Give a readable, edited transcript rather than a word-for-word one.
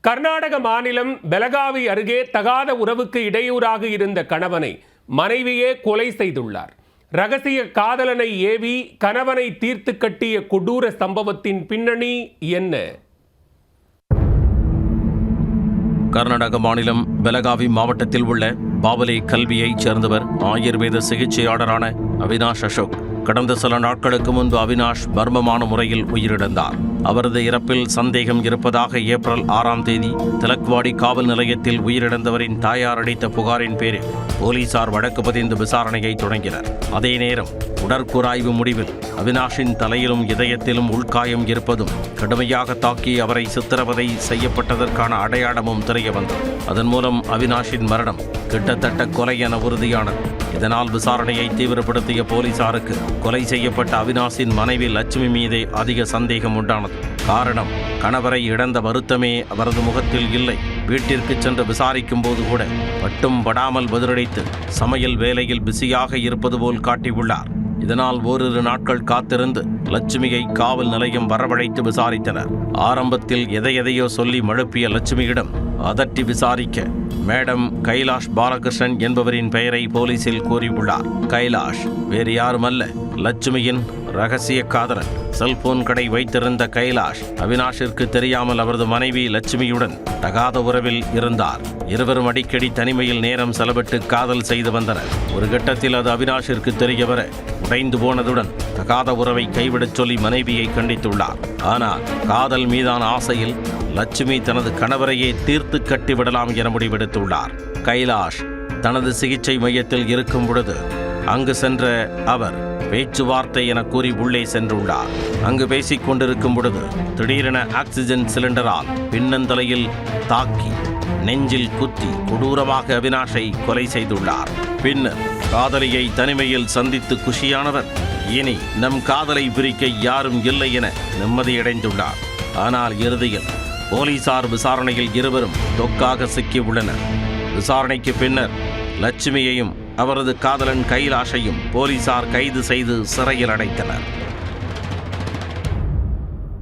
கர்நாடக மாநிலம் பெலகாவி அருகே தகாத உறவுக்கு இடையூறாக இருந்த கணவனை மனைவியே கொலை செய்துள்ளார். ரகசிய காதலனை ஏவி கணவனை தீர்த்து கட்டிய கொடூர சம்பவத்தின் பின்னணி என்ன? கர்நாடக மாநிலம் பெலகாவி மாவட்டத்தில் உள்ள பாவலே கல்வியைச் சேர்ந்தவர் ஆயுர்வேத சிகிச்சையாளரான அவினாஷ் அசோக். கடந்த சில நாட்களுக்கு முன்பு அவினாஷ் மர்மமான முறையில் உயிரிழந்தார். அவரது இறப்பில் சந்தேகம் இருப்பதாக ஏப்ரல் 6ஆம் தேதி திலக்வாடி காவல் நிலையத்தில் உயிரிழந்தவரின் தாயார் அளித்த புகாரின் பேரில் போலீசார் வழக்கு பதிந்து விசாரணையை தொடங்கினர். அதே நேரம் உடற்கூராய்வு முடிவில் அவினாஷின் தலையிலும் இதயத்திலும் உள்காயம் இருப்பதும் கடுமையாக தாக்கி அவரை சித்திரவதை செய்யப்பட்டதற்கான அடையாளமும் தெரிய வந்தது. அதன் மூலம் அவினாஷின் மரணம் கிட்டத்தட்ட கொலை என உறுதியானது. இதனால் விசாரணையை தீவிரப்படுத்திய போலீசாருக்கு கொலை செய்யப்பட்ட அவினாஷின் மனைவி லட்சுமி மீதே அதிக சந்தேகம் உண்டானது. காரணம், கணவரை இழந்த வருத்தமே அவரது முகத்தில் இல்லை. வீட்டிற்கு சென்று விசாரிக்கும் போது கூட பட்டும் படாமல் பதிலளித்து சமையல் வேலையில் பிஸியாக இருப்பது போல் காட்டியுள்ளார். இதனால் ஓரிரு நாட்கள் காத்திருந்து லட்சுமியை காவல் நிலையம் வரவழைத்து விசாரித்தனர். ஆரம்பத்தில் எதையோ சொல்லி மழுப்பிய லட்சுமியிடம் அதட்டி விசாரிக்க மேடம் கைலாஷ் பாலகிருஷ்ணன் என்பவரின் பெயரை போலீசில் கூறியுள்ளார். கைலாஷ் வேறு யாருமல்ல, லட்சுமியின் ரகசிய காதலன். செல்போன் கடை வைத்திருந்த கைலாஷ் அவினாஷிற்கு தெரியாமல் அவரது மனைவி லட்சுமியுடன் தகாத உறவில் இருந்தார். இருவரும் அடிக்கடி தனிமையில் நேரம் செலவிட்டு காதல் செய்து வந்தனர். ஒரு கட்டத்தில் அது அவினாஷிற்கு தெரிய வர உடைந்து போனதுடன் தகாத உறவை கைவிடச் சொல்லி மனைவியை கண்டித்துள்ளார். ஆனால் காதல் மீதான ஆசையில் லட்சுமி தனது கணவரையே தீர்த்து கட்டிவிடலாம் என முடிவெடுத்துள்ளார். கைலாஷ் தனது சிகிச்சை மையத்தில் இருக்கும் பொழுது அங்கு சென்ற அவர் பேச்சுவார்த்தை என கூறி உள்ளே சென்றுள்ளார். அங்கு பேசிக் கொண்டிருக்கும் பொழுது திடீரென ஆக்சிஜன் சிலிண்டரால் பின்னந்தலையில் தாக்கி நெஞ்சில் குத்தி கொடூரமாக அவினாஷை கொலை செய்துள்ளார். பின்னர் காதலியை தனிமையில் சந்தித்து குஷியானவர் இனி நம் காதலை பிரிக்க யாரும் இல்லை என நிம்மதியடைந்துள்ளார். ஆனால் இறுதியில் போலீசார் விசாரணையில் இருவரும் தொக்காக சிக்கியுள்ளனர். விசாரணைக்கு பின்னர் லட்சுமியையும் அவரது காதலன் கைலாஷையும் போலீசார் கைது செய்து சிறையில் அடைத்தனர்.